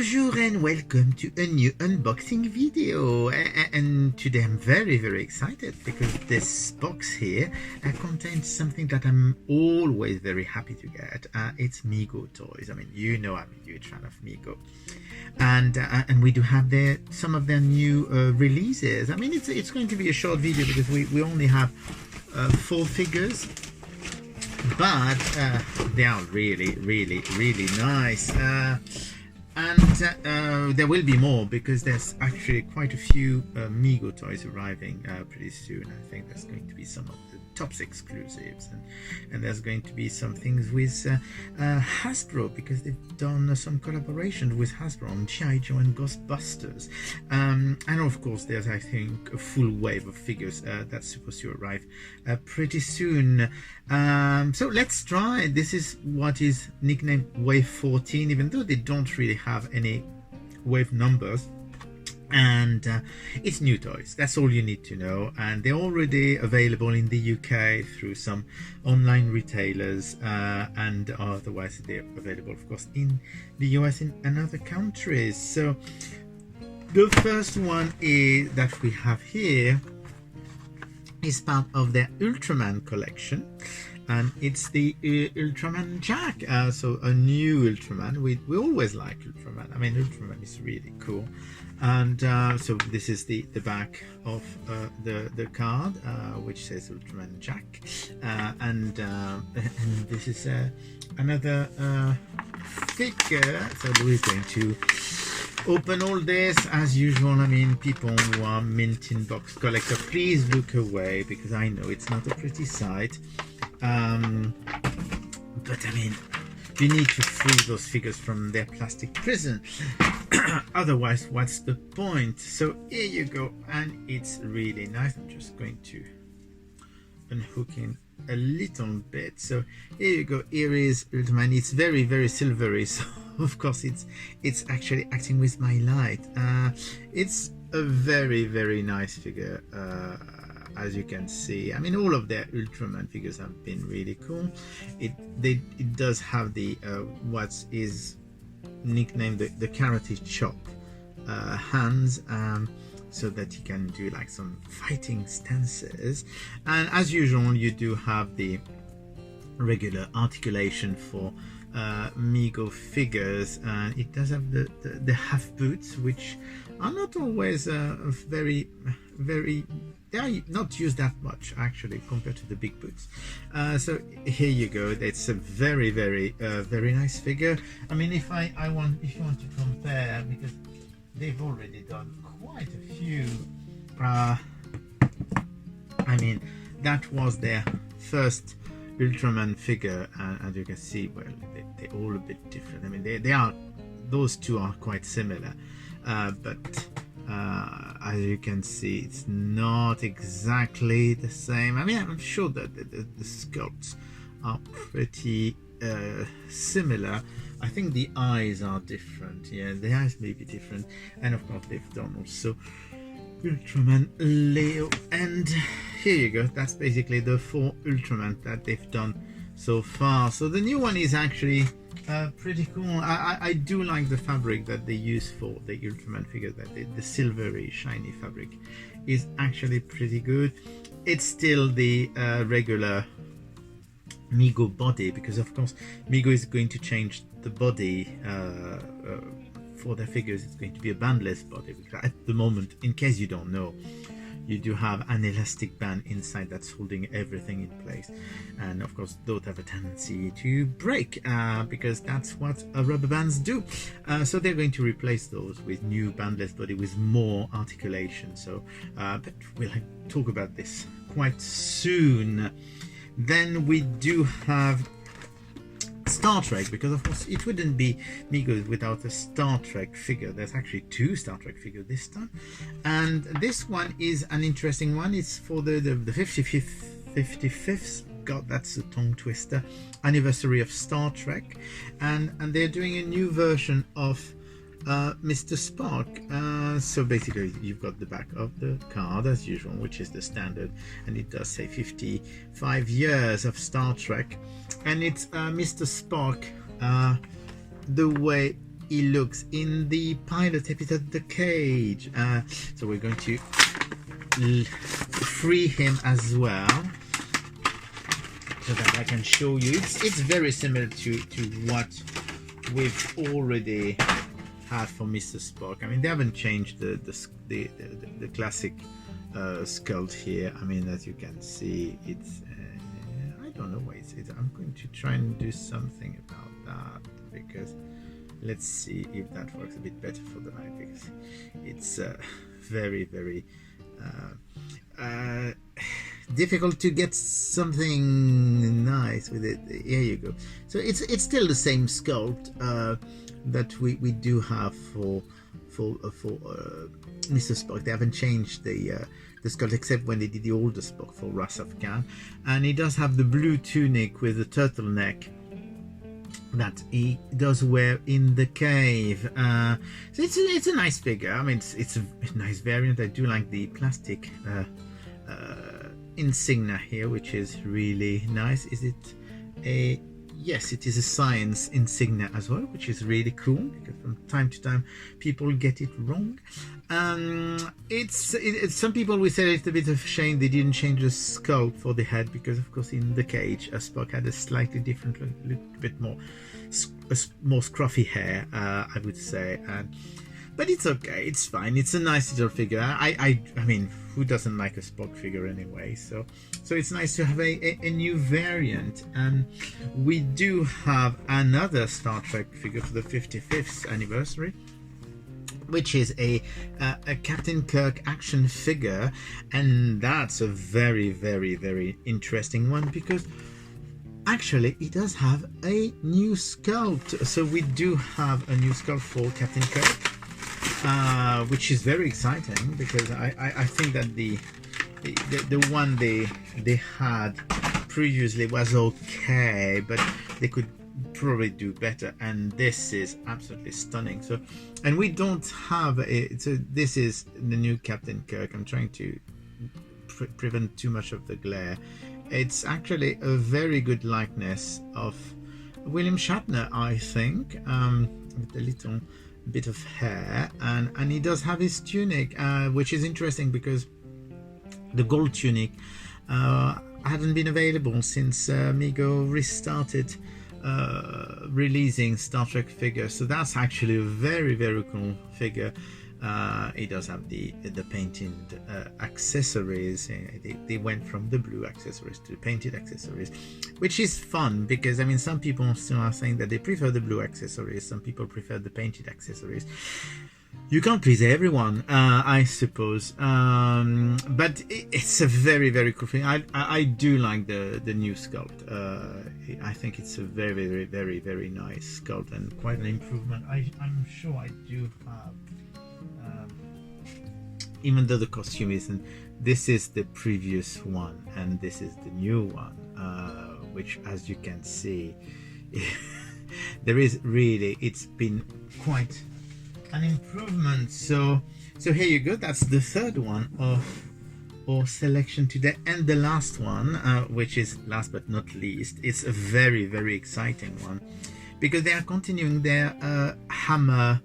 Bonjour and welcome to a new unboxing video, and today I'm very excited because this box here contains something that I'm always very happy to get. It's Mego toys. I mean, you know I'm a huge fan of Mego, and we do have some of their new releases. I mean, it's going to be a short video because we only have 4 figures, but they are really nice. And there will be more because there's actually quite a few Mego toys arriving pretty soon. I think there's going to be some of the Tops exclusives, and there's going to be some things with Hasbro, because they've done some collaboration with Hasbro on G.I. Joe and Ghostbusters. And of course there's, I think, a full wave of figures that's supposed to arrive pretty soon. So let's try. This is what is nicknamed Wave 14, even though they don't really have any wave numbers. And it's new toys, that's all you need to know, and they're already available in the UK through some online retailers, and otherwise they're available of course in the US and other countries. So the first one that we have here is part of their Ultraman collection, and it's the Ultraman Jack. So a new Ultraman. We always like Ultraman. I mean, Ultraman is really cool. And so this is the back of the card, which says Ultraman Jack, and this is another figure. So Louis is going to open all this as usual. I mean, people who are mint in box collector, please look away, because I know it's not a pretty sight. But I mean, you need to free those figures from their plastic prison. Otherwise, what's the point? So here you go, and it's really nice. I'm just going to unhook in a little bit. So here you go. Here is Ultraman. It's very silvery, so of course it's actually acting with my light. It's a very nice figure. As you can see, I mean, all of their Ultraman figures have been really cool. It does have the what is nicknamed the karate chop hands, so that you can do like some fighting stances. And as usual, you do have the regular articulation for Mego figures, and it does have the half boots, which are not always very they are not used that much actually compared to the big boots. So here you go. That's a very nice figure. I mean, if you want to compare, because they've already done quite a few. I mean, that was their first Ultraman figure, and as you can see, well, they're all a bit different. I mean, they are, those two are quite similar, but as you can see, it's not exactly the same. I mean, I'm sure that the sculpts are pretty similar. I think the eyes are different. Yeah, the eyes may be different, and of course they've done also Ultraman Leo. And here you go. That's basically the 4 Ultraman that they've done so far. So the new one is actually pretty cool. I do like the fabric that they use for the Ultraman figure. That the silvery shiny fabric is actually pretty good. It's still the regular Mego body, because of course Mego is going to change the body for their figures. It's going to be a bandless body, because at the moment, in case you don't know, you do have an elastic band inside that's holding everything in place, and of course those have a tendency to break, because that's what rubber bands do. So they're going to replace those with new bandless body with more articulation. So but we'll talk about this quite soon. Then we do have Star Trek, because of course it wouldn't be Mego without a Star Trek figure. There's actually 2 Star Trek figures this time, and this one is an interesting one. It's for the 55th, God, that's a tongue twister, anniversary of Star Trek, and they're doing a new version of Mr. Spock. So basically you've got the back of the card as usual, which is the standard, and it does say 55 years of Star Trek, and it's Mr. Spock the way he looks in the pilot episode The Cage. So we're going to free him as well, so that I can show you. It's very similar to what we've already had for Mr. Spock. I mean, they haven't changed the classic sculpt here. I mean, as you can see, it's I don't know why it's I'm going to try and do something about that, because let's see if that works a bit better for the eye, because it's very difficult to get something nice with it. Here you go. So it's still the same sculpt that we do have for Mr. Spock. They haven't changed the sculpt, except when they did the older Spock for Wrath of Khan, and he does have the blue tunic with the turtleneck that he does wear in the cave. So it's a nice figure. I mean, it's a nice variant. I do like the plastic insignia here, which is really nice. Is it a yes, it is a science insignia as well, which is really cool, because from time to time people get it wrong. It's some people will say it's a bit of a shame they didn't change the sculpt for the head, because of course in the cage Spock had a slightly different look, a bit more scruffy hair, I would say. But it's okay, it's fine. It's a nice little figure. I mean, who doesn't like a Spock figure anyway? So it's nice to have a new variant. And we do have another Star Trek figure for the 55th anniversary, which is a Captain Kirk action figure, and that's a very interesting one, because actually it does have a new sculpt. So we do have a new sculpt for Captain Kirk, which is very exciting, because I think that the one they had previously was okay, but they could probably do better, and this is absolutely stunning. So, and we don't have a, so this is the new Captain Kirk. I'm trying to prevent too much of the glare. It's actually a very good likeness of William Shatner, I think, with a little bit of hair, and he does have his tunic, which is interesting, because the gold tunic hadn't been available since Mego restarted releasing Star Trek figures. So that's actually a very cool figure. It does have the painted accessories. They went from the blue accessories to the painted accessories, which is fun, because I mean, some people still are saying that they prefer the blue accessories, some people prefer the painted accessories. You can't please everyone, I suppose, but it's a very cool thing. I do like the new sculpt. I think it's a very nice sculpt, and quite an improvement. I'm sure I do have, even though the costume isn't, this is the previous one and this is the new one, which, as you can see, there is really, it's been quite an improvement. So here you go. That's the third one of our selection today, and the last one, which is last but not least, it's a very exciting one, because they are continuing their Hammer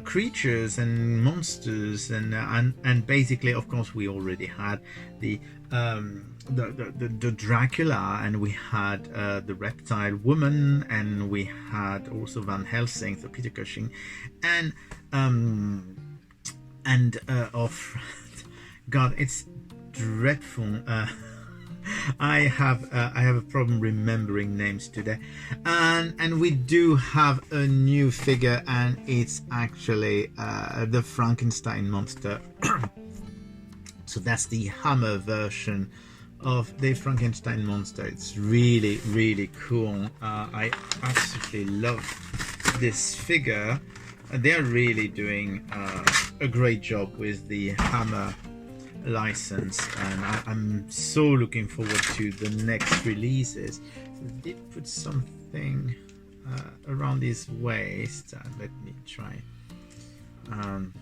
creatures and monsters, and basically, of course, we already had the Dracula, and we had the Reptile Woman, and we had also Van Helsing, so Peter Cushing, and of God, it's dreadful. I have a problem remembering names today, and we do have a new figure, and it's actually the Frankenstein monster. So that's the Hammer version of the Frankenstein monster. It's really cool. I absolutely love this figure. They're really doing a great job with the Hammer license, and I'm so looking forward to the next releases. So they did put something around his waist. Let me try and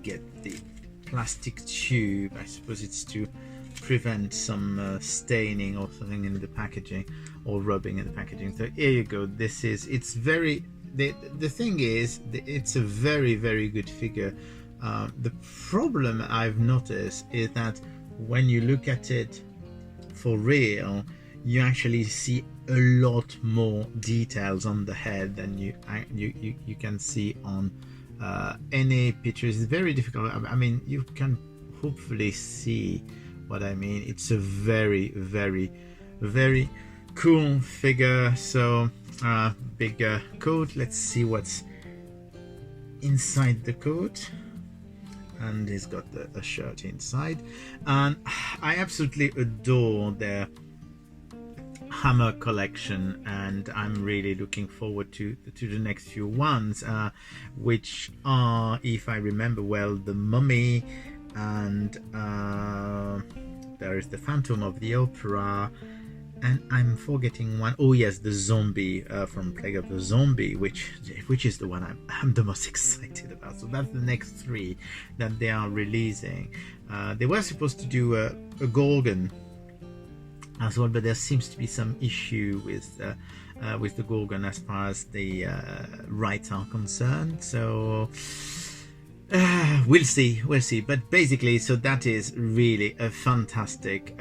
get the plastic tube. I suppose it's to prevent some staining or something in the packaging, or rubbing in the packaging. So here you go. It's very, the thing is, it's a very, very good figure. The problem I've noticed is that when you look at it for real, you actually see a lot more details on the head than you can see on any pictures. It's very difficult. I mean, you can hopefully see what I mean. It's a very, very, very cool figure. So big coat. Let's see what's inside the coat. And he's got a shirt inside, and I absolutely adore their Hammer collection, and I'm really looking forward to the next few ones, which are, if I remember well, the Mummy, and there is the Phantom of the Opera, and I'm forgetting one. Oh yes, the Zombie from Plague of the Zombie, which is the one I'm the most excited about. So that's the next three that they are releasing. They were supposed to do a Gorgon as well, but there seems to be some issue with the Gorgon as far as the rights are concerned. So we'll see. But basically, so that is really a fantastic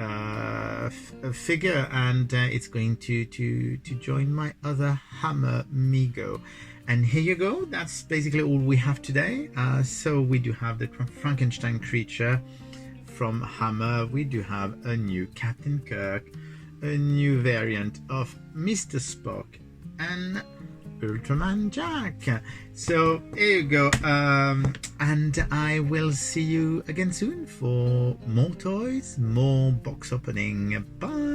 figure, and it's going to join my other Hammer Mego. And here you go. That's basically all we have today. So we do have the Frankenstein creature from Hammer. We do have a new Captain Kirk, a new variant of Mr. Spock, and Ultraman Jack. So here you go, and I will see you again soon for more toys, more box opening. Bye.